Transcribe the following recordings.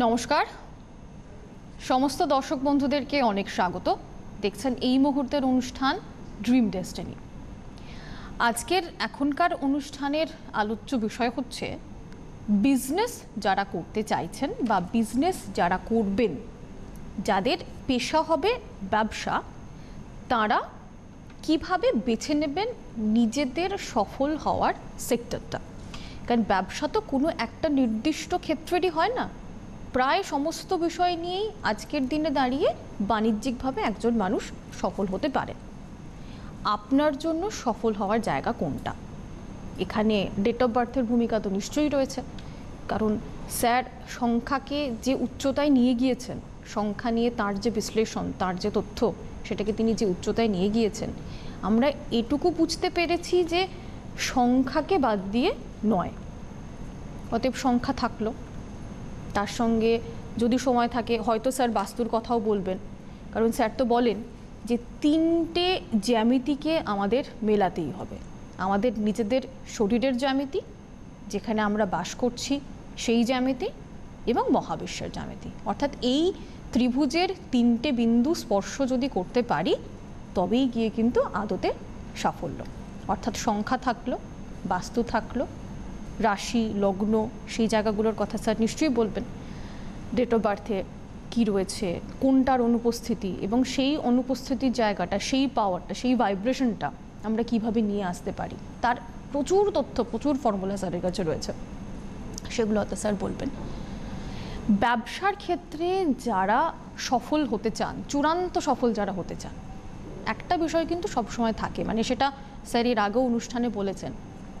নমস্কার সমস্ত দর্শক বন্ধুদেরকে অনেক স্বাগত। দেখছেন এই মুহূর্তের অনুষ্ঠান ড্রিম ডেস্টিনি। আজকের এখনকার অনুষ্ঠানের আলোচ্য বিষয় হচ্ছে বিজনেস যারা করতে চাইছেন বা বিজনেস যারা করবেন, যাদের পেশা হবে ব্যবসা, তারা কিভাবে বেছে নেবেন নিজেদের সফল হওয়ার সেক্টরটা। কারণ ব্যবসা তো কোনো একটা নির্দিষ্ট ক্ষেত্রেরই হয় না, প্রায় সমস্ত বিষয় নিয়েই আজকের দিনে দাঁড়িয়ে বাণিজ্যিকভাবে একজন মানুষ সফল হতে পারে। আপনার জন্য সফল হওয়ার জায়গা কোনটা? এখানে ডেট অফ বার্থের ভূমিকা তো নিশ্চয়ই রয়েছে, কারণ স্যার সংখ্যাকে যে উচ্চতায় নিয়ে গিয়েছেন, সংখ্যা নিয়ে তার যে বিশ্লেষণ, তার যে তথ্য, সেটাকে তিনি যে উচ্চতায় নিয়ে গিয়েছেন, আমরা এটুকু বুঝতে পেরেছি যে সংখ্যাকে বাদ দিয়ে নয়। অতএব সংখ্যা থাকলো, তার সঙ্গে যদি সময় থাকে হয়তো স্যার বাস্তুর কথাও বলবেন, কারণ স্যার তো বলেন যে তিনটে জ্যামিতিকে আমাদের মেলাতেই হবে। আমাদের নিজেদের শরীরের জ্যামিতি, যেখানে আমরা বাস করছি সেই জ্যামিতি, এবং মহাবিশ্বের জ্যামিতি। অর্থাৎ এই ত্রিভুজের তিনটে বিন্দু স্পর্শ যদি করতে পারি, তবেই গিয়ে কিন্তু আদতে সাফল্য। অর্থাৎ সংখ্যা থাকলো, বাস্তু থাকলো, রাশি লগ্ন সেই জায়গাগুলোর কথা স্যার নিশ্চয়ই বলবেন। ডেট অফ বার্থে কী রয়েছে, কোনটার অনুপস্থিতি, এবং সেই অনুপস্থিতির জায়গাটা, সেই পাওয়ারটা, সেই ভাইব্রেশনটা আমরা কিভাবে নিয়ে আসতে পারি, তার প্রচুর তথ্য, প্রচুর ফর্মুলা স্যারের কাছে রয়েছে, সেগুলো হয়তো স্যার বলবেন। ব্যবসার ক্ষেত্রে যারা সফল হতে চান, চূড়ান্ত সফল যারা হতে চান, একটা বিষয় কিন্তু সবসময় থাকে, মানে সেটা স্যার এর আগেও অনুষ্ঠানে বলেছেন,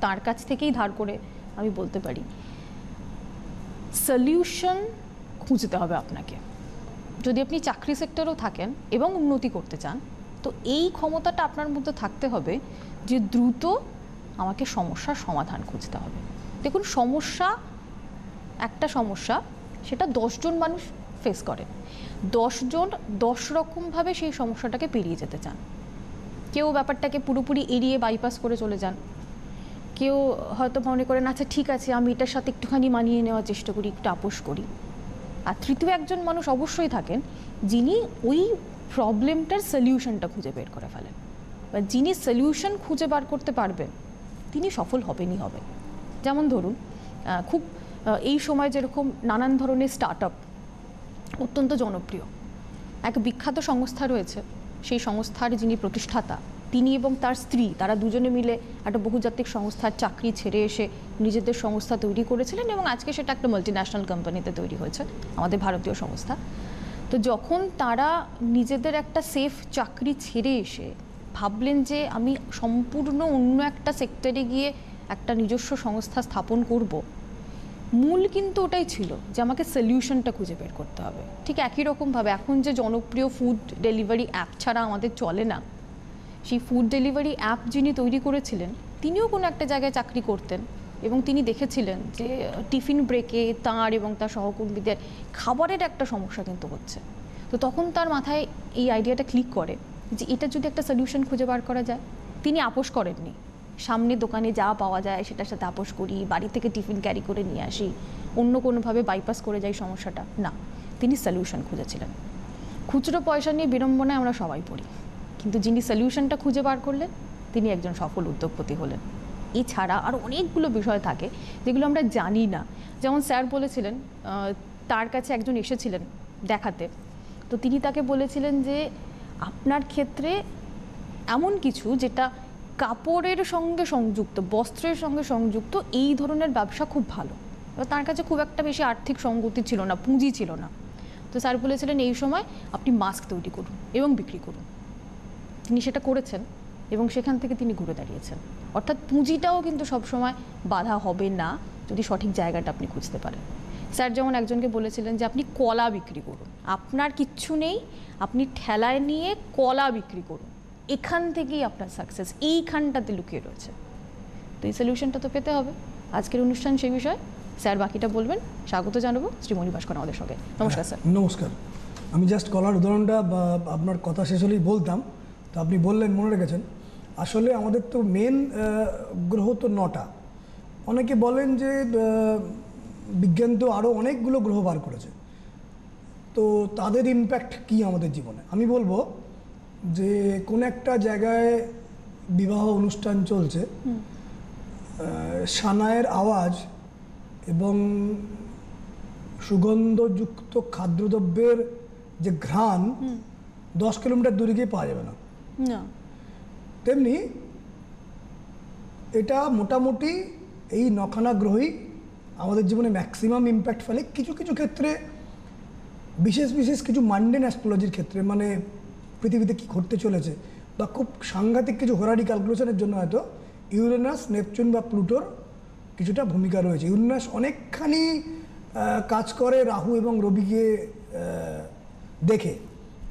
তার কাছ থেকেই ধার করে আমি বলতে পারি, সলিউশন খুঁজতে হবে আপনাকে। যদি আপনি চাকরি সেক্টরেও থাকেন এবং উন্নতি করতে চান, তো এই ক্ষমতাটা আপনার মধ্যে থাকতে হবে যে দ্রুত আমাকে সমস্যার সমাধান খুঁজতে হবে। দেখুন, সমস্যা, একটা সমস্যা, সেটা 10 জন মানুষ ফেস করে, 10 জন 10 রকমভাবে সেই সমস্যাটাকে পেরিয়ে যেতে চান। কেউ ব্যাপারটাকে পুরোপুরি এড়িয়ে বাইপাস করে চলে যান, কেউ হয়তো মনে করেন আচ্ছা ঠিক আছে আমি এটার সাথে একটুখানি মানিয়ে নেওয়ার চেষ্টা করি, একটু আপোষ করি। আর তৃতীয় একজন মানুষ অবশ্যই থাকেন যিনি ওই প্রবলেমটার সলিউশনটা খুঁজে বের করে ফেলেন, বা যিনি সলিউশন খুঁজে বার করতে পারবেন তিনি সফল হবেনই হবেন। যেমন ধরুন, খুব এই সময় যেরকম নানান ধরনের স্টার্ট আপ অত্যন্ত জনপ্রিয়, এক বিখ্যাত সংস্থা রয়েছে, সেই সংস্থার যিনি প্রতিষ্ঠাতা, তিনি এবং তার স্ত্রী, তারা দুজনে মিলে একটা বহুজাতিক সংস্থার চাকরি ছেড়ে এসে নিজেদের সংস্থা তৈরি করেছিলেন, এবং আজকে সেটা একটা মাল্টিন্যাশনাল কোম্পানিতে তৈরি হয়েছে, আমাদের ভারতীয় সংস্থা। তো যখন তারা নিজেদের একটা সেফ চাকরি ছেড়ে এসে ভাবলেন যে আমি সম্পূর্ণ অন্য একটা সেক্টরে গিয়ে একটা নিজস্ব সংস্থা স্থাপন করব, মূল কিন্তু ওটাই ছিল যে আমাকে সলিউশনটা খুঁজে বের করতে হবে। ঠিক একই রকমভাবে এখন যে জনপ্রিয় ফুড ডেলিভারি অ্যাপ ছাড়া আমাদের চলে না, সেই ফুড ডেলিভারি অ্যাপ যিনি তৈরি করেছিলেন তিনিও কোনো একটা জায়গায় চাকরি করতেন, এবং তিনি দেখেছিলেন যে টিফিন ব্রেকে তাঁর এবং তার সহকর্মীদের খাবারের একটা সমস্যা কিন্তু হচ্ছে। তো তখন তার মাথায় এই আইডিয়াটা ক্লিক করে যে এটা যদি একটা সলিউশন খুঁজে বার করা যায়। তিনি আপোষ করেননি, সামনে দোকানে যা পাওয়া যায় সেটার সাথে আপোষ করি, বাড়ি থেকে টিফিন ক্যারি করে নিয়ে আসি, অন্য কোনোভাবে বাইপাস করে যাই সমস্যাটা, না, তিনি সলিউশন খুঁজেছিলেন। খুচরো পয়সা নিয়ে বিড়ম্বনায় আমরা সবাই পড়ি, কিন্তু যিনি সলিউশনটা খুঁজে বার করলেন তিনি একজন সফল উদ্যোগপতি হলেন। এছাড়া আরও অনেকগুলো বিষয় থাকে যেগুলো আমরা জানি না। যেমন স্যার বলেছিলেন, তার কাছে একজন এসেছিলেন দেখাতে, তো তিনি তাকে বলেছিলেন যে আপনার ক্ষেত্রে এমন কিছু যেটা কাপড়ের সঙ্গে সংযুক্ত, বস্ত্রের সঙ্গে সংযুক্ত, এই ধরনের ব্যবসা খুব ভালো। তার কাছে খুব একটা বেশি আর্থিক সঙ্গতি ছিল না, পুঁজি ছিল না। তো স্যার বলেছিলেন এই সময় আপনি মাস্ক তৈরি করুন এবং বিক্রি করুন। তিনি সেটা করেছেন এবং সেখান থেকে তিনি ঘুরে দাঁড়িয়েছেন। অর্থাৎ পুঁজিটাও কিন্তু সবসময় বাধা হবে না যদি সঠিক জায়গাটা আপনি খুঁজতে পারেন। স্যার যেমন একজনকে বলেছিলেন যে আপনি কলা বিক্রি করুন, আপনার কিচ্ছু নেই, আপনি ঠেলায় নিয়ে কলা বিক্রি করুন, এখান থেকেই আপনার সাকসেস এইখানটাতে লুকিয়ে রয়েছে। তো এই সলিউশনটা তো পেতে হবে। আজকের অনুষ্ঠান সেই বিষয়, স্যার বাকিটা বলবেন। স্বাগত জানাবো শ্রী মণি ভাস্কর আমাদের সঙ্গে। নমস্কার স্যার। নমস্কার। আমি জাস্ট কলার উদাহরণটা আপনার কথা শেষ হলেই বলতাম, তো আপনি বললেন, মনে রেখেছেন। আসলে আমাদের তো মেন গ্রহ তো 9টা। অনেকে বলেন যে বিজ্ঞান তো আরও অনেকগুলো গ্রহ বার করেছে, তো তাদের ইম্প্যাক্ট কি আমাদের জীবনে? আমি বলবো যে কোন একটা জায়গায় বিবাহ অনুষ্ঠান চলছে, সানায়ের আওয়াজ এবং সুগন্ধযুক্ত খাদ্যদ্রব্যের যে ঘ্রাণ 10 কিলোমিটার দূরে গিয়ে পাওয়া যাবে না। না, তেমনি এটা মোটামুটি এই নখানা গ্রহই আমাদের জীবনে ম্যাক্সিমাম ইম্প্যাক্ট ফেলে। কিছু কিছু ক্ষেত্রে বিশেষ বিশেষ কিছু মান্ডেন অ্যাস্ট্রোলজির ক্ষেত্রে, মানে পৃথিবীতে কী ঘটতে চলেছে বা খুব সাংঘাতিক কিছু হোরারি ক্যালকুলেশনের জন্য হয়তো ইউরেনাস, নেপচুন বা প্লুটোর কিছুটা ভূমিকা রয়েছে। ইউরেনাস অনেকখানি কাজ করে রাহু এবং রবিকে দেখে,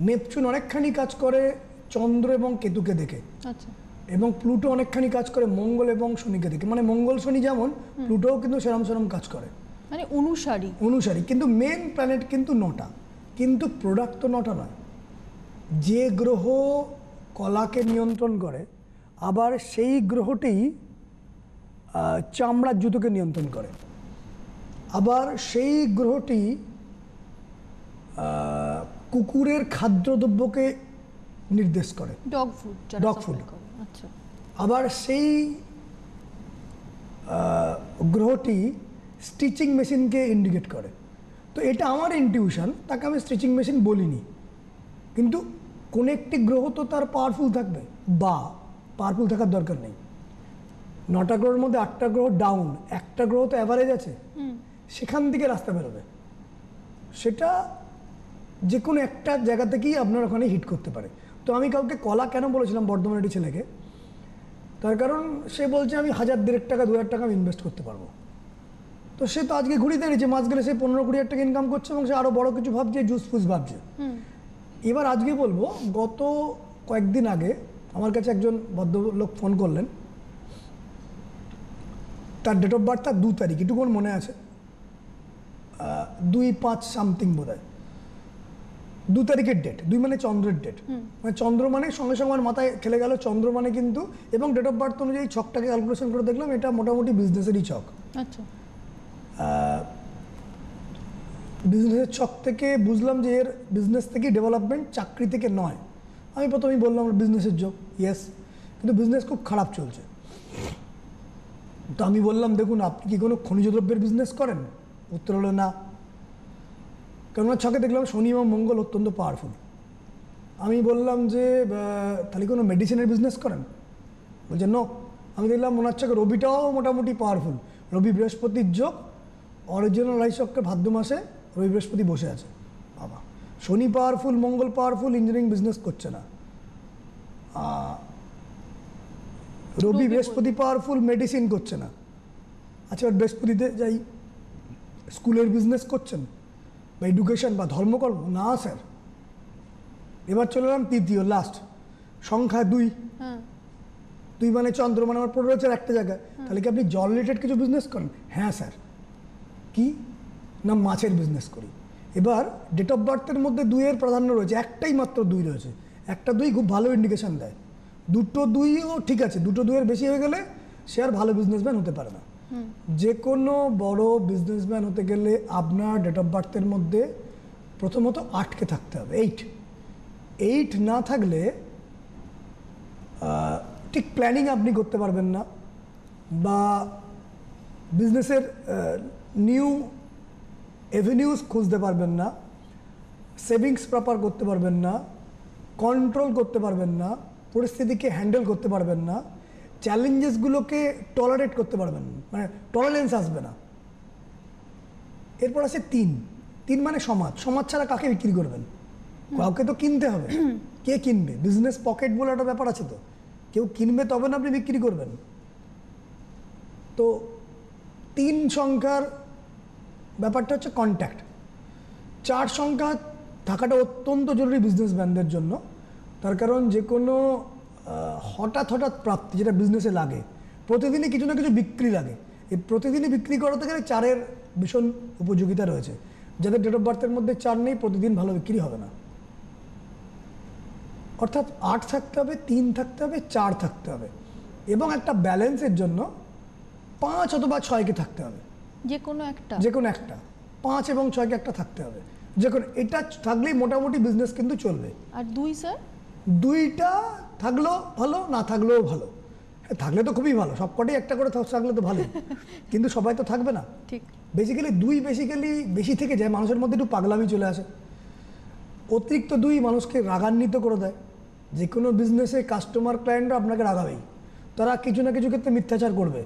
নেপচুন অনেকখানি কাজ করে চন্দ্র এবং কেতুকে দেখে, আচ্ছা, এবং প্লুটো অনেকখানি কাজ করে মঙ্গল এবং শনিকে দেখে। মানে মঙ্গল শনি যেমন, প্লুটোও কিন্তু সেরম সেরম কাজ করে, মানে অনুসারী। কিন্তু মেন প্ল্যানেট কিন্তু 9টা, কিন্তু প্রোডাক্ট তো 9টা নয়। যে গ্রহ কলাকে নিয়ন্ত্রণ করে, আবার সেই গ্রহটি চামড়ার জুতোকে নিয়ন্ত্রণ করে, আবার সেই গ্রহটি কুকুরের খাদ্যদ্রব্যকে নির্দেশ করে, ডগ ফুড। আচ্ছা, আবার সেই গ্রহটি স্টিচিং মেশিনকে ইন্ডিকেট করে। তো এটা আমার ইনটিউশন, তাকে আমি স্টিচিং মেশিন বলিনি, কিন্তু কোন একটি গ্রহ তো তার পাওয়ারফুল থাকবে, বা পাওয়ারফুল থাকার দরকার নেই। 9টা গ্রহের মধ্যে 8টা গ্রহ ডাউন, একটা গ্রহ তো অ্যাভারেজ আছে, সেখান থেকে রাস্তা বেরোবে। সেটা যে কোনো একটা জায়গা থেকেই আপনার ওখানে হিট করতে পারে। তো আমি কাউকে কলা কেন বলেছিলাম বর্ধমানের ছেলেকে, তার কারণ সে বলছে আমি 1000-1500 টাকা 2000 টাকা আমি ইনভেস্ট করতে পারবো। তো সে তো আজকে ঘুরি দাঁড়িয়েছে, মাস গেলে সে 15-20 টাকা ইনকাম করছে এবং সে আরও বড় কিছু ভাবছে, জুস ফুস ভাবছে। এবার আজকে বলবো, গত কয়েকদিন আগে আমার কাছে একজন ভদ্রলোক ফোন করলেন। তার ডেট অফ বার্থ তার 2 তারিখ, এটুকু মনে আছে, 2-5 সামথিং বোধ হয়, 2 তারিখের ডেট। 2 মানে চন্দ্রের ডেট, মানে চন্দ্র মানে সঙ্গে সঙ্গে আমার মাথায় খেলে গেল চন্দ্র মানে কিন্তু, এবং ডেট অফ বার্থ অনুযায়ী ছকটাকে ক্যালকুলেশন করে দেখলাম এটা মোটামুটি বিজনেসেরই ছক। আচ্ছা, বিজনেসের ছক থেকে বুঝলাম যে এর বিজনেস থেকে ডেভেলপমেন্ট, চাকরি থেকে নয়। আমি প্রথমেই বললাম বিজনেসের যোগ, ইয়েস, কিন্তু বিজনেস খুব খারাপ চলছে। তো আমি বললাম দেখুন আপনি কি কোনো খনিজ দ্রব্যের বিজনেস করেন? উত্তর হলো না। কেননা ছকে দেখলাম শনি এবং মঙ্গল অত্যন্ত পাওয়ারফুল। আমি বললাম যে তাহলে কোনো মেডিসিনের বিজনেস করেন? বলছে নো। আমি দেখলাম ওনার ছকে রবিটাও মোটামুটি পাওয়ারফুল, রবি বৃহস্পতির যোগ, অরিজিনাল রাশি চক্রে ভাদ্র মাসে রবি বৃহস্পতি বসে আছে। বাবা, শনি পাওয়ারফুল, মঙ্গল পাওয়ারফুল, ইঞ্জিনিয়ারিং বিজনেস করছে না। রবি বৃহস্পতি পাওয়ারফুল, মেডিসিন করছে না। আচ্ছা, এবার বৃহস্পতিতে যাই, স্কুলের বিজনেস করছেন বা এডুকেশন বা ধর্মকর্ম? না স্যার। এবার চলে এলাম তৃতীয় লাস্ট, সংখ্যা 2। 2 মানে চন্দ্র, মানে আমার পড়ে রয়েছে একটা জায়গায়। তাহলে কি আপনি জল রিলেটেড কিছু বিজনেস করেন? হ্যাঁ স্যার। কি না, মাছের বিজনেস করি। এবার ডেট অফ বার্থের মধ্যে 2 এর প্রাধান্য রয়েছে, একটাই মাত্র 2 রয়েছে। একটা 2 খুব ভালো ইন্ডিকেশন দেয়, দুটো 2ও ঠিক আছে, দুটো 2 এর বেশি হয়ে গেলে সে আর ভালো বিজনেসম্যান হতে পারে না। যে কোনো বড় বিজনেসম্যান হতে গেলে আপনার ডেট অফ বার্থের মধ্যে প্রথমত 8কে থাকতে হবে, 8 না থাকলে ঠিক প্ল্যানিং আপনি করতে পারবেন না, বা বিজনেসের নিউ এভিনিউজ খুঁজতে পারবেন না, সেভিংস প্রপার করতে পারবেন না, কন্ট্রোল করতে পারবেন না, পরিস্থিতিকে হ্যান্ডেল করতে পারবেন না, চ্যালেঞ্জেসগুলোকে টলারেট করতে পারবেন না, মানে টলারেন্স আসবে না। এরপর আছে 3 মানে সমাজ। সমাজ ছাড়া কাকে বিক্রি করবেন? কাউকে তো কিনতে হবে। কে কিনবে? বিজনেস পকেট বলে একটা ব্যাপার আছে, তো কেউ কিনবে তবে না আপনি বিক্রি করবেন। তো 3 সংখ্যার ব্যাপারটা হচ্ছে কন্ট্যাক্ট। 4 সংখ্যা থাকাটা অত্যন্ত জরুরি বিজনেসম্যানদের জন্য, তার কারণ যে কোনো হঠাৎ প্রাপ্তি যেটা বিজনেসে লাগে, প্রতিদিনই কিছু না কিছু বিক্রি লাগে। এই প্রতিদিনই বিক্রি করাতে গেলে 4-এর ভীষণ উপযোগিতা রয়েছে। যাদের ডেট অফ বার্থের মধ্যে 4 নেই, প্রতিদিন ভালো বিক্রি হবে না। অর্থাৎ 8 থাকতে হবে, 3 থাকতে হবে, 4 থাকতে হবে, এবং একটা ব্যালেন্সের জন্য 5 অথবা 6কে থাকতে হবে, যে কোনো একটা। 5 এবং 6কে একটা থাকতে হবে, যখন এটা থাকলেই মোটামুটি বিজনেস কিন্তু চলবে। আর 2 স্যার? 2টা থাকলেও ভালো, না থাকলেও ভালো। হ্যাঁ, থাকলে তো খুবই ভালো, সবকটাই একটা করে থাকলে তো ভালোই, কিন্তু সবাই তো থাকবে না। ঠিক। বেসিক্যালি 2 বেশি থেকে যায়, মানুষের মধ্যে একটু পাগলামি চলে আসে। অতিরিক্ত 2 মানুষকে রাগান্বিত করে দেয়। যে কোনো বিজনেসে কাস্টমার ক্লায়েন্টরা আপনাকে রাগাবেই, তারা কিছু না কিছু ক্ষেত্রে মিথ্যাচার করবে,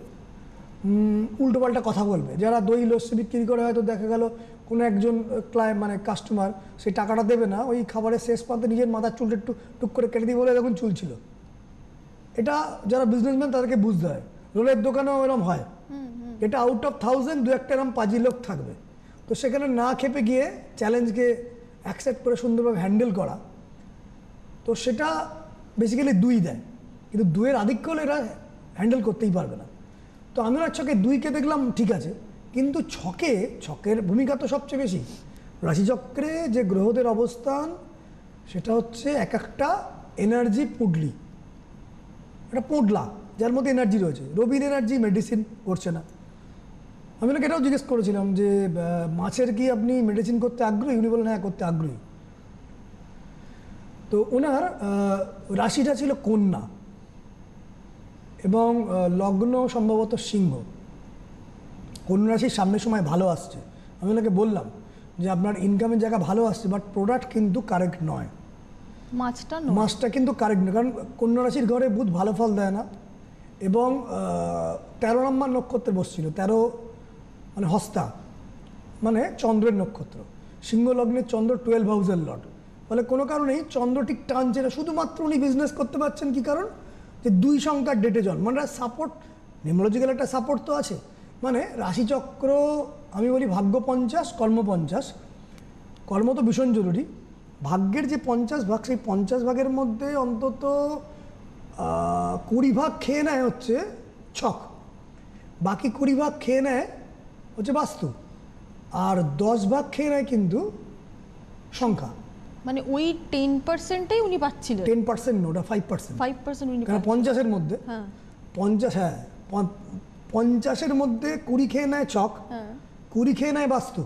উল্টোপাল্টা কথা বলবে। যারা দই লস্যি বিক্রি করে হয়তো দেখা গেল কোনো একজন ক্লায়েন্ট মানে কাস্টমার সেই টাকাটা দেবে না, ওই খাবারের শেষ প্রান্তে নিজের মাথার চুলটা একটু টুক করে কেটে দিয়ে বলে দেখুন চুল ছিল। এটা যারা বিজনেসম্যান তাদেরকে বুঝতে হয়। রোলের দোকানেও এরকম হয়, এটা আউট অফ 1000 2-1টা এরকম পাজি লোক থাকবে। তো সেখানে না খেপে গিয়ে চ্যালেঞ্জকে অ্যাকসেপ্ট করে সুন্দরভাবে হ্যান্ডেল করা, তো সেটা বেসিক্যালি 2 দেয়, কিন্তু 2-এর আধিক্য হলে এরা হ্যান্ডেল করতেই পারবে না। তো আমি ওনার ছকে 2কে দেখলাম ঠিক আছে, কিন্তু ছকের ভূমিকা তো সবচেয়ে বেশি। রাশিচক্রে যে গ্রহদের অবস্থান সেটা হচ্ছে এক একটা এনার্জি পুডলি, একটা পোডলা যার মধ্যে এনার্জি রয়েছে। রবির এনার্জি মেডিসিন করছে না। আমি ওনাকে এটাও জিজ্ঞেস করেছিলাম যে মাছের কি আপনি মেডিসিন করতে আগ্রহী? উনি বললেন হ্যাঁ করতে আগ্রহী। তো ওনার রাশিটা ছিল কন্যা এবং লগ্ন সম্ভবত সিংহ। কন্যা রাশির সামনের সময় ভালো আসছে। আমি ওনাকে বললাম যে আপনার ইনকামের জায়গা ভালো আসছে, বাট প্রোডাক্ট কিন্তু কারেক্ট নয়, মাছটা কিন্তু কারেক্ট নয়। কারণ কন্যা রাশির ঘরে বুধ ভালো ফল দেয় না, এবং 13 নম্বর নক্ষত্রে বসছিল। 13 মানে হস্তা, মানে চন্দ্রের নক্ষত্র। সিংহ লগ্নের চন্দ্র 12 হাউসের লর্ড। ফলে কোনো কারণেই চন্দ্র ঠিক টানছে না। শুধুমাত্র উনি বিজনেস করতে পারছেন কি কারণ? যে 2 সংখ্যার ডেটে জন্ম, মানে সাপোর্ট, নিউমেরোলজিক্যাল একটা সাপোর্ট তো আছে। মানে রাশিচক্র আমি বলি ভাগ্য 50 কর্ম 50। কর্ম তো ভীষণ জরুরি। ভাগ্যের যে 50 ভাগ, সেই 50 ভাগের মধ্যে অন্তত 20 ভাগ খেয়ে নেয় হচ্ছে ছক, বাকি 20 ভাগ খেয়ে নেয় হচ্ছে বাস্তু, আর 10 ভাগ খেয়ে নেয় কিন্তু সংখ্যা। মানে ওই 10%ই উনি পাচ্ছিলেন। 10% না, ওটা 5%। 5% উনি কারণ 50-এর মধ্যে 50-এর মধ্যে 20 খেয়ে নেয় ছক, 20 খেয়ে নেয় বাস্তু,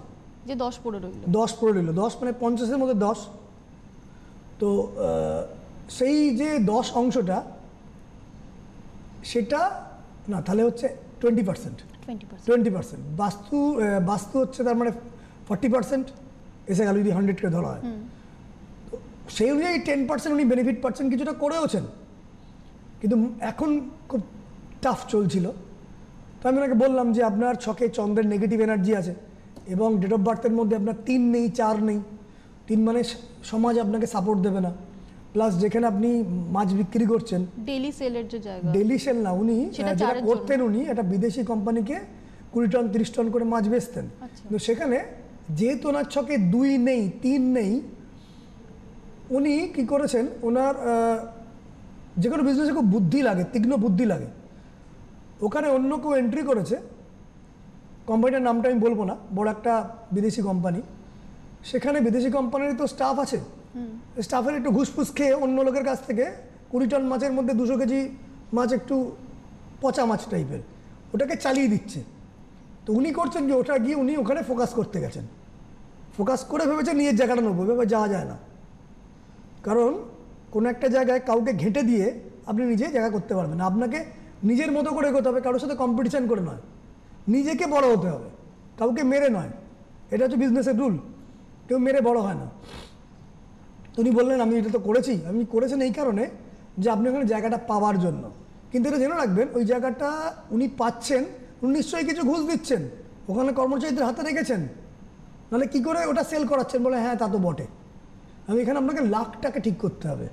যে 10 পড়ে রইল। 10 পড়ে রইল। 10 মানে 50-এর মধ্যে 10। তো সেই যে 10 অংশটা, সেটা না, তাহলে হচ্ছে 20%। বাস্তু হচ্ছে তার মানে 40% এসে গেল যদি 100-কে ধরা হয়। তো সেই অনুযায়ী 10% উনি বেনিফিট পাচ্ছেন, কিছুটা করেওছেন, কিন্তু এখন খুব টাফ চলছিল। তো আমি ওনাকে বললাম যে আপনার ছকে চন্দ্রের নেগেটিভ এনার্জি আছে, এবং ডেট অফ বার্থের মধ্যে আপনার 3 নেই, 4 নেই। 3 মানে সমাজ আপনাকে সাপোর্ট দেবে না, প্লাস যেখানে আপনি মাছ বিক্রি করছেন ডেইলি সেলের যে জায়গা, ডেইলি সেল না, উনি যেটা করতেন, উনি একটা বিদেশি কোম্পানিকে 20 টন 30 টন করে মাছ বেচতেন। কিন্তু সেখানে যেহেতু ওনার ছকে 2 নেই, 3 নেই, উনি কি করেছেন, ওনার যে কোনো বিজনেসে খুব বুদ্ধি লাগে, তীক্ষ্ণ বুদ্ধি লাগে। ওখানে অন্য কেউ এন্ট্রি করেছে, কোম্পানিটার নামটা আমি বলবো না, বড় একটা বিদেশি কোম্পানি। সেখানে বিদেশি কোম্পানির তো স্টাফ আছে, স্টাফের একটু ঘুষফুস খেয়ে অন্য লোকের কাছ থেকে 20 টন মাছের মধ্যে 200 কেজি মাছ একটু পচা মাছ টাইপের, ওটাকে চালিয়ে দিচ্ছে। তো উনি করছেন যে ওটা গিয়ে উনি ওখানে ফোকাস করতে গেছেন, ফোকাস করে ভেবেছেন নিজের জায়গাটা নেবো, ভেবে যাওয়া যায় না। কারণ কোনো একটা জায়গায় কাউকে ঘেঁটে দিয়ে আপনি নিজে জায়গা করতে পারবেন না। আপনাকে নিজের মতো করে এগোতে হবে, কারোর সাথে কম্পিটিশান করে নয়, নিজেকে বড় হতে হবে, কাউকে মেরে নয়। এটা হচ্ছে বিজনেসের রুল, কেউ মেরে বড় হয় না। উনি বললেন আমি এটা তো করেছি, আমি করেছেন এই কারণে যে আপনি ওখানে জায়গাটা পাওয়ার জন্য। কিন্তু এটা জেনে রাখবেন, ওই জায়গাটা উনি পাচ্ছেন, উনি নিশ্চয়ই কিছু ঘুষ দিচ্ছেন, ওখানে কর্মচারীদের হাতে রেখেছেন, নাহলে কী করে ওটা সেল করাচ্ছেন? বলে হ্যাঁ তা তো বটে। আমি এখানে আপনাকে লাখটাকে ঠিক করতে হবে,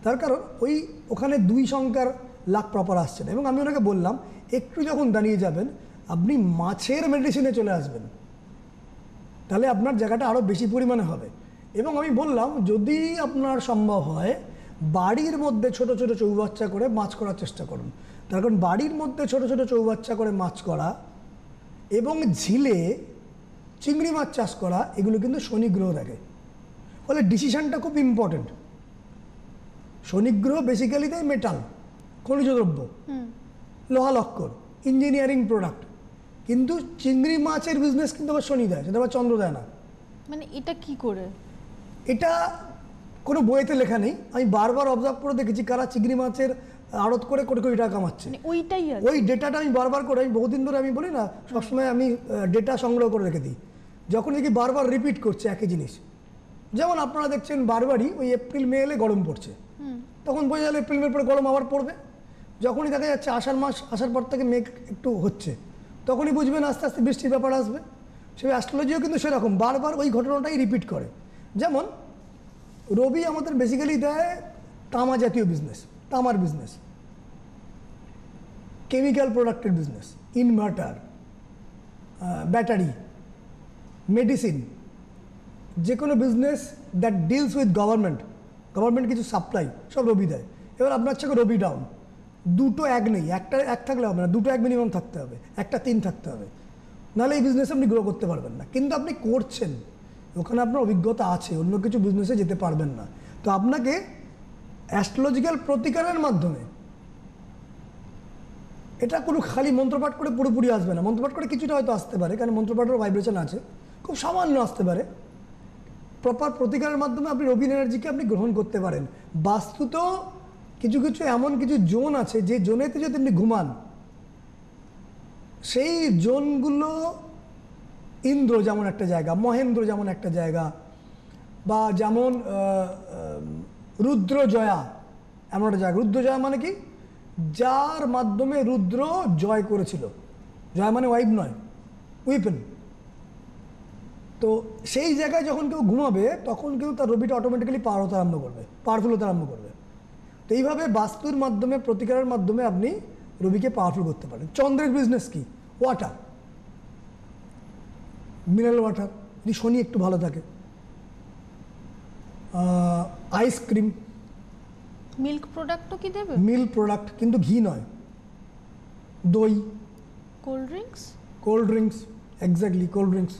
তার কারণ ওই ওখানে 2 সংখ্যার লাখ প্রপার আসছে না। এবং আমি ওনাকে বললাম একটু যখন দাঁড়িয়ে যাবেন, আপনি মাছের মেডিসিনে চলে আসবেন, তাহলে আপনার জায়গাটা আরও বেশি পরিমাণে হবে। এবং আমি বললাম যদি আপনার সম্ভব হয় বাড়ির মধ্যে ছোট ছোট চৌবাচ্চা করে মাছ করার চেষ্টা করুন। তার কারণ বাড়ির মধ্যে ছোট ছোট চৌবাচ্চা করে মাছ করা এবং ঝিলে চিংড়ি মাছ চাষ করা, এগুলো কিন্তু শনি গ্রহ দেখে। ফলে ডিসিশনটা খুব ইম্পর্টেন্ট। শনি গ্রহ বেসিক্যালি দেয় মেটাল, খনিজ দ্রব্য, লোহা লক্কর, ইঞ্জিনিয়ারিং প্রোডাক্ট। কিন্তু চিংড়ি মাছের বিজনেস কিন্তু আবার শনি দেয়, সেটা আবার চন্দ্র দেয় না। মানে এটা কি করে? এটা কোনো বইতে লেখা নেই, আমি বারবার অবজার্ভ করে দেখেছি কারা চিংড়ি মাছের আড়ত করে কোটি কোটি টাকা কামাচ্ছে। মানে ওইটাই আছে, ওই ডেটাটা আমি বারবার করে, আমি বহুদিন ধরে আমি বলি না সবসময় আমি ডেটা সংগ্রহ করে রেখে দিই। যখন দেখি বারবার রিপিট করছে একই জিনিস, যেমন আপনারা দেখছেন বারবারই ওই এপ্রিল মে এলে গরম পড়ছে, তখন বোঝা গেল এপ্রিল মে পরে গরম আবার পড়বে। যখনই দেখা যাচ্ছে আষাঢ় মাস আসার পর থেকে মেঘ একটু হচ্ছে, তখনই বুঝবেন আস্তে আস্তে বৃষ্টির ব্যাপার আসবে। সেই অ্যাস্ট্রোলজিও কিন্তু সেরকম বারবার ওই ঘটনাটাই রিপিট করে। যেমন রবি আমাদের বেসিক্যালি দেয় তামা জাতীয় বিজনেস, তামার বিজনেস, কেমিক্যাল প্রোডাক্টের বিজনেস, ইনভার্টার, ব্যাটারি, মেডিসিন, যে কোনো business that deals with government কিছু সাপ্লাই সব রবি দেয়। এবার আপনার চোখে রবি ডাউন, দুটো এক নেই, একটা এক থাকলে হবে না, দুটো এক মিনিমাম থাকতে হবে, একটা তিন থাকতে হবে, নাহলে এই বিজনেসে আপনি গ্রো করতে পারবেন না। কিন্তু আপনি করছেন, ওখানে আপনার অভিজ্ঞতা আছে, অন্য কিছু বিজনেসে যেতে পারবেন না। তো আপনাকে অ্যাস্ট্রোলজিক্যাল প্রতিকারের মাধ্যমে, এটা কোনো খালি মন্ত্রপাঠ করে পুরোপুরি আসবে না, মন্ত্রপাঠ করে কিছুটা হয়তো আসতে পারে, কারণ মন্ত্রপাঠের ভাইব্রেশন আছে, খুব সামান্য আসতে পারে। প্রপার প্রতিকারের মাধ্যমে আপনি রবি এনার্জিকে আপনি গ্রহণ করতে পারেন। বাস্তুতেও কিছু কিছু এমন কিছু জোন আছে যে জোনেতে যদি আপনি ঘুমান, সেই জোনগুলো ইন্দ্র যেমন একটা জায়গা, মহেন্দ্র যেমন একটা জায়গা, বা যেমন রুদ্রজয়া এমন একটা জায়গা। রুদ্রজয়া মানে কি? যার মাধ্যমে রুদ্র জয় করেছিল। জয় মানে ওয়াইফ নয়, উইপেন। তো সেই জায়গায় যখন কেউ ঘুমাবে তখন কেউ তার রবিটা অটোমেটিক্যালি পাওয়ারফুল হতে আরম্ভ করবে। তো এইভাবে বাস্তুর মাধ্যমে, প্রতিকারের মাধ্যমে আপনি রবিকে পাওয়ারফুল করতে পারেন। চন্দ্রের বিজনেস কি? ওয়াটার, মিনারেল ওয়াটার, যদি শনি একটু ভালো থাকে, আইসক্রিম, মিল্ক প্রোডাক্টও কি দেবে? মিল্ক প্রোডাক্ট, কিন্তু ঘি নয়, দই, cold drinks, exactly cold drinks.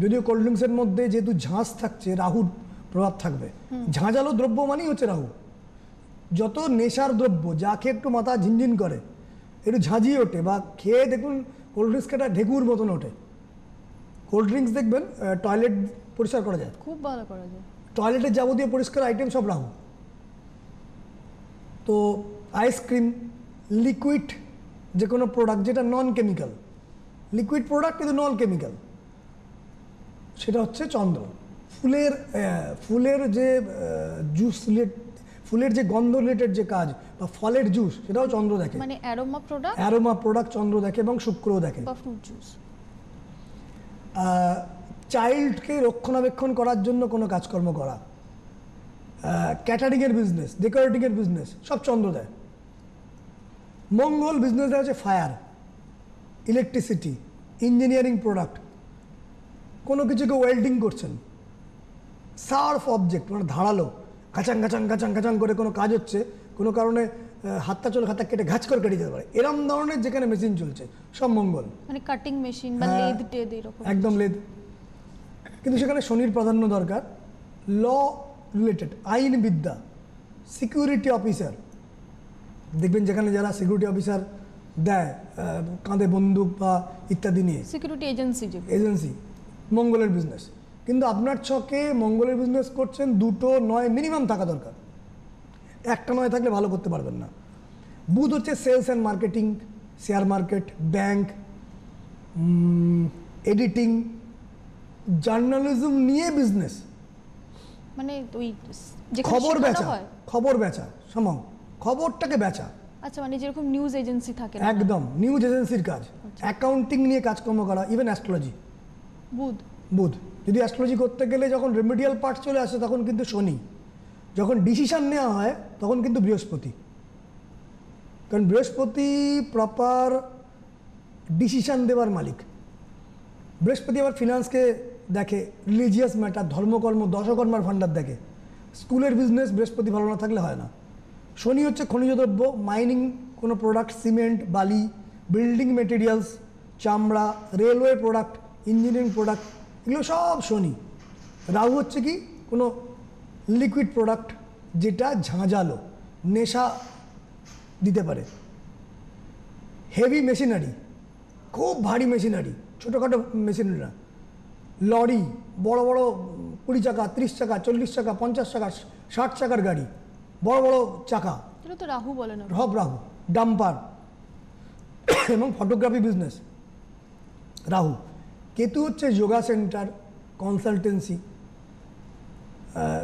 যদিও কোল্ড ড্রিঙ্কসের মধ্যে যেহেতু ঝাঁজ থাকছে, রাহুর প্রভাব থাকবে। ঝাঁঝালো দ্রব্য মানেই হচ্ছে রাহু। যত নেশার দ্রব্য, যা খেয়ে একটু মাথা ঝিনঝিন করে, একটু ঝাঁঝিয়ে ওঠে, বা খেয়ে দেখুন কোল্ড ড্রিঙ্কস খেটা ঢেকুর মতন ওঠে। কোল্ড ড্রিঙ্কস দেখবেন টয়লেট পরিষ্কার করা যায়, খুব ভালো করা যায়। টয়লেটের যাবতীয় পরিষ্কার আইটেম সব রাহু। তো আইসক্রিম, লিকুইড যে কোনো প্রোডাক্ট যেটা নন কেমিক্যাল, লিকুইড প্রোডাক্ট কিন্তু নন কেমিক্যাল, সেটা হচ্ছে চন্দ্র। ফুলের যে জুস, ফুলের যে গন্ধ রিলেটেড যে কাজ, বা ফলের জুস, সেটাও চন্দ্র দেখে। মানে অ্যারোমা প্রোডাক্ট চন্দ্র দেখে, এবং শুক্রও দেখে। বা ফ্রুট জুস। চাইল্ডকে রক্ষণাবেক্ষণ করার জন্য কোনো কাজকর্ম করা, ক্যাটারিংয়ের বিজনেস, ডেকোরেটিংয়ের বিজনেস, সব চন্দ্র দেয়। মঙ্গল বিজনেস দেয় হচ্ছে ফায়ার, ইলেকট্রিসিটি, ইঞ্জিনিয়ারিং প্রোডাক্ট, কোনো কিছুকে ওয়েল্ডিং করছেন, শার্প অবজেক্ট মানে ধারালো, কাচাং কাচাং কাচাং কাচাং করে কোনো কাজ হচ্ছে, কোনো কারণে হাতটা কেটে ঘাচ করে কেটে যেতে পারে, এরম ধরনের যেখানে মেশিন চলছে সব মঙ্গল। মানে কাটিং মেশিন বা লেদ টেদ এরকম। একদম লেদ। কিন্তু সেখানে শনির প্রাধান্য দরকার। ল রিলেটেড, আইন বিদ্যা, সিকিউরিটি অফিসার, দেখবেন যেখানে যারা সিকিউরিটি অফিসার দেয়, কাঁধে বন্দুক বা ইত্যাদি নিয়ে, সিকিউরিটি এজেন্সি, মঙ্গলের বিজনেস। কিন্তু আপনার ছকে মঙ্গলের বিজনেস করছেন, দুটো নয় মিনিমাম থাকা দরকার, একটা নয় থাকলে ভালো করতে পারবেন না। বুধ হচ্ছে sales and marketing, share market, bank, editing, journalism নিয়ে বিজনেস, মানে ওই খবর বেচা, সমাও খবরটাকে বেচা। আচ্ছা, মানে যেরকম নিউজ এজেন্সি থাকে, একদম নিউজ এজেন্সির কাজ, অ্যাকাউন্টিং নিয়ে কাজকর্ম করা, ইভেন অ্যাস্ট্রোলজি। বুধ যদি অ্যাস্ট্রোলজি করতে গেলে যখন রেমিডিয়াল পার্ট চলে আসে তখন কিন্তু শনি, যখন ডিসিশন নেওয়া হয় তখন কিন্তু বৃহস্পতি। কারণ বৃহস্পতি প্রপার ডিসিশন দেওয়ার মালিক। বৃহস্পতি আবার ফিনান্সকে দেখে, রিলিজিয়াস ম্যাটার, ধর্মকর্ম, দশকর্মার ভাণ্ডার দেখে। স্কুলের বিজনেস বৃহস্পতি ভালো না থাকলে হয় না। শনি হচ্ছে খনিজ দ্রব্য, মাইনিং কোনো প্রোডাক্ট, সিমেন্ট, বালি, বিল্ডিং মেটেরিয়ালস, চামড়া, রেলওয়ে প্রোডাক্ট, ইঞ্জিনিয়ারিং প্রোডাক্ট, এগুলো সব শনি। রাহু হচ্ছে কি? কোনো লিকুইড প্রোডাক্ট যেটা ঝাঁঝালো, নেশা দিতে পারে। হেভি মেশিনারি, খুব ভারী মেশিনারি, ছোটোখাটো মেশিনারি না, লরি, বড় বড় 20 চাকা, 30 চাকা, 40 চাকা, 50 চাকা, 60 চাকার গাড়ি, বড় বড় চাকা, এটা তো রাহু বলে না, রাহু, ডাম্পার এবং ফটোগ্রাফি বিজনেস রাহু। কেতু হচ্ছে yoga centre, consultancy,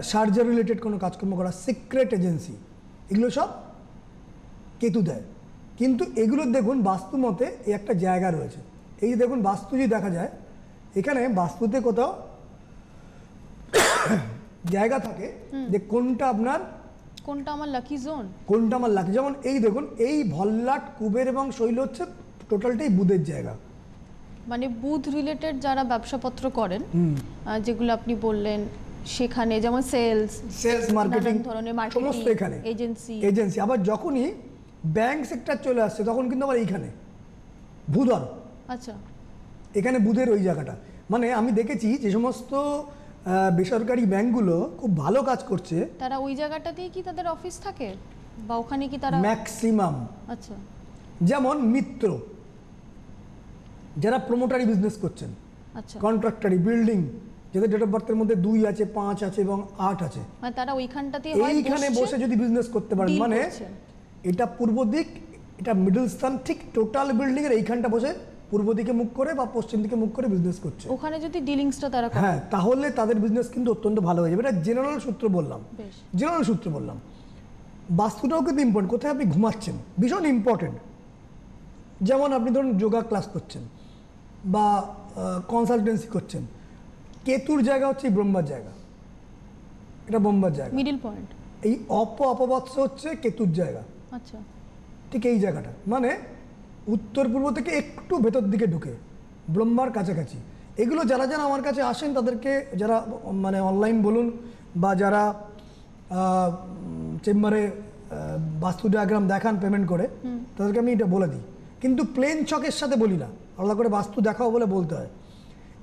surgery related কোনো কাজকর্ম করা, সিক্রেট এজেন্সি, এগুলো সব কেতু দেয়। কিন্তু এগুলো দেখুন বাস্তু মতে এই একটা জায়গা রয়েছে, এই যে দেখুন বাস্তু যদি দেখা যায়, এখানে বাস্তুতে কোথাও জায়গা থাকে যে কোনটা আপনার, কোনটা আমার লাকি জোন, কোনটা আমার লাকি। যেমন এই দেখুন, এই ভল্লাট, কুবের এবং শৈল হচ্ছে টোটালটাই বুধের জায়গা। মানে বুধ রিলেটেড যারা ব্যবসাপত্র করেন, যেগুলো আপনি বললেন, সেখানে যেমন সেলস মার্কেটিং ধরনের সমস্ত এখানে এজেন্সি। আবার যখনই ব্যাংক সেক্টর চলে আসছে তখন কিন্তু আবার এইখানে ভূধর, আচ্ছা, এখানে বুধের ওই জায়গাটা। মানে আমি দেখেছি যে সমস্ত বেসরকারি ব্যাংকগুলো খুব ভালো কাজ করছে, তারা ওই জায়গাটাতেই কি তাদের অফিস থাকে বা ওখানে কি তারা ম্যাক্সিমাম। আচ্ছা, যেমন মিত্র, যারা প্রমোটারি বিজনেস করছেন, আচ্ছা, কন্ট্রাক্টরি, বিল্ডিং, যাদের ডেট অফ বার্থের মধ্যে 2 আছে, 5 আছে এবং 8 আছে, মানে তারা ওইখানটাতেই এইখানে বসে যদি বিজনেস করতে পারেন, মানে এটা পূর্ব দিক, এটা মিডল স্থান, ঠিক টোটাল বিল্ডিং এর এইখানটা বসে পূর্ব দিকে মুখ করে বা পশ্চিম দিকে মুখ করে বিজনেস করছে, ওখানে যদি ডিলিংসটা তারা করে, হ্যাঁ, তাহলে তাদের বিজনেস কিন্তু অত্যন্ত ভালো হয়ে যাবে। এটা জেনারেল সূত্র বললাম, জেনারেল সূত্র বললাম। বাস্তুটাও কিন্তু ইম্পর্টেন্ট, কোথায় আপনি ঘুমাচ্ছেন ভীষণ ইম্পর্টেন্ট। যেমন আপনি ধরুন যোগা ক্লাস করছেন বা কনসালটেন্সি করছেন, কেতুর জায়গা হচ্ছে এই ব্রহ্মার জায়গা, এটা ব্রহ্মার জায়গা, মিডল পয়েন্ট। এই অপবৎস হচ্ছে কেতুর জায়গা, আচ্ছা, ঠিক এই জায়গাটা, মানে উত্তর পূর্ব থেকে একটু ভেতর দিকে ঢুকে ব্রহ্মার কাছাকাছি। এগুলো যারা যারা আমার কাছে আসেন তাদেরকে, যারা মানে অনলাইন বলুন বা যারা চেম্বারে বাস্তু ডায়াগ্রাম দেখান পেমেন্ট করে, তাদেরকে আমি এটা বলে দিই, কিন্তু প্লেন ছকের সাথে বলি না, আলাদা করে বাস্তু দেখাও বলে বলতে হয়।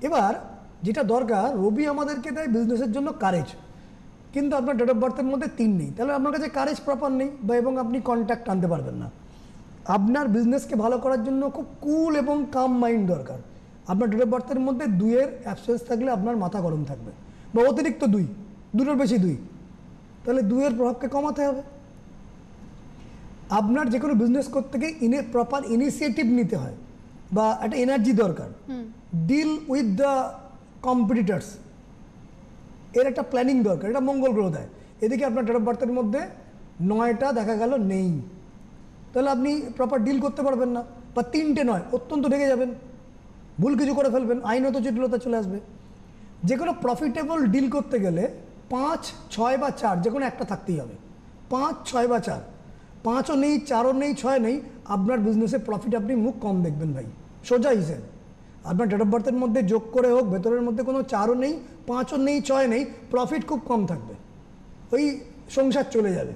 এবার যেটা দরকার, রবি আমাদেরকে দেয় বিজনেসের জন্য কারেজ, কিন্তু আপনার ডেট অফ বার্থের মধ্যে 3 নেই, তাহলে আপনার কাছে কারেজ প্রপার নেই বা এবং আপনি কন্ট্যাক্ট আনতে পারবেন না। আপনার বিজনেসকে ভালো করার জন্য খুব কুল এবং কাম মাইন্ড দরকার। আপনার ডেট অফ বার্থের মধ্যে 2 এর অ্যাবসেন্স থাকলে আপনার মাথা গরম থাকবে, বা অতিরিক্ত 2, 2টোর বেশি 2, তাহলে 2 এর প্রভাবকে কমাতে হবে। আপনার যে কোনো বিজনেস করতে গিয়ে প্রপার ইনিশিয়েটিভ নিতে হয় বা একটা এনার্জি দরকার, ডিল উইথ দ্য কম্পিটিটার্স, এর একটা প্ল্যানিং দরকার, এটা মঙ্গল গ্রহ দেয়। এদিকে আপনার ডেট অফ বার্থের মধ্যে 9টা দেখা গেল নেই, তাহলে আপনি প্রপার ডিল করতে পারবেন না, বা 3টে 9 অত্যন্ত রেগে যাবেন, ভুল কিছু করে ফেলবেন, আইনত জটিলতা চলে আসবে। যে কোনো প্রফিটেবল ডিল করতে গেলে 5, 6 বা 4 যে কোনো একটা থাকতেই হবে। 5, 6 বা 4, 5ও নেই, 4ও নেই, 6 নেই, আপনার বিজনেসে প্রফিট আপনি মুখ কম দেখবেন ভাই, সোজা হিসেব। আপনার ডেট অফ বার্থের মধ্যে যোগ করে হোক, ভেতরের মধ্যে কোনো 4ও নেই, 5ও নেই, 6 নেই, প্রফিট খুব কম থাকবে, ওই সংসার চলে যাবে,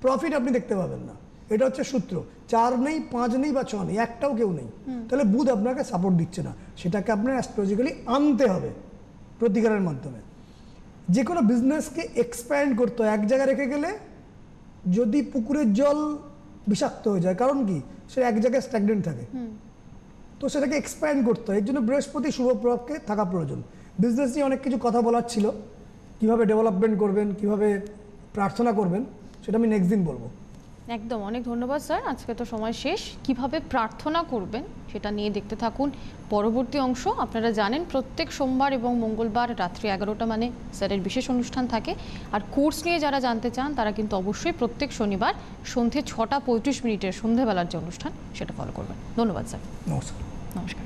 প্রফিট আপনি দেখতে পাবেন না। এটা হচ্ছে সূত্র। 4 নেই, 5 নেই বা 6 নেই, একটাও কেউ নেই, তাহলে বুধ আপনাকে সাপোর্ট দিচ্ছে না, সেটাকে আপনার অ্যাস্ট্রোলজিক্যালি আনতে হবে প্রতিকারের মাধ্যমে। যে কোনো বিজনেসকে এক্সপ্যান্ড করতে হয়, এক জায়গায় রেখে গেলে যদি পুকুরের জল বিষাক্ত হয়ে যায়, কারণ কি, সে এক জায়গায় স্ট্যাগনেন্ট থাকে, তো সেটাকে এক্সপ্যান্ড করতে হয়। এর জন্য বৃহস্পতি শুভ প্রভাবকে থাকা প্রয়োজন। বিজনেস নিয়ে অনেক কিছু কথা বলার ছিল, কীভাবে ডেভেলপমেন্ট করবেন, কিভাবে প্রার্থনা করবেন, সেটা আমি নেক্সট দিন বলবো। একদম, অনেক ধন্যবাদ স্যার, আজকে তো সময় শেষ। কিভাবে প্রার্থনা করবেন সেটা নিয়ে দেখতে থাকুন পরবর্তী অংশ। আপনারা জানেন প্রত্যেক সোমবার এবং মঙ্গলবার রাত্রি 11টা মানে স্যারের বিশেষ অনুষ্ঠান থাকে। আর কোর্স নিয়ে যারা জানতে চান তারা কিন্তু অবশ্যই প্রত্যেক শনিবার সন্ধ্যে 6টা 35 মিনিটের সন্ধ্যেবেলার যে অনুষ্ঠান সেটা ফলো করবেন। ধন্যবাদ স্যার। নমস্কার। নমস্কার।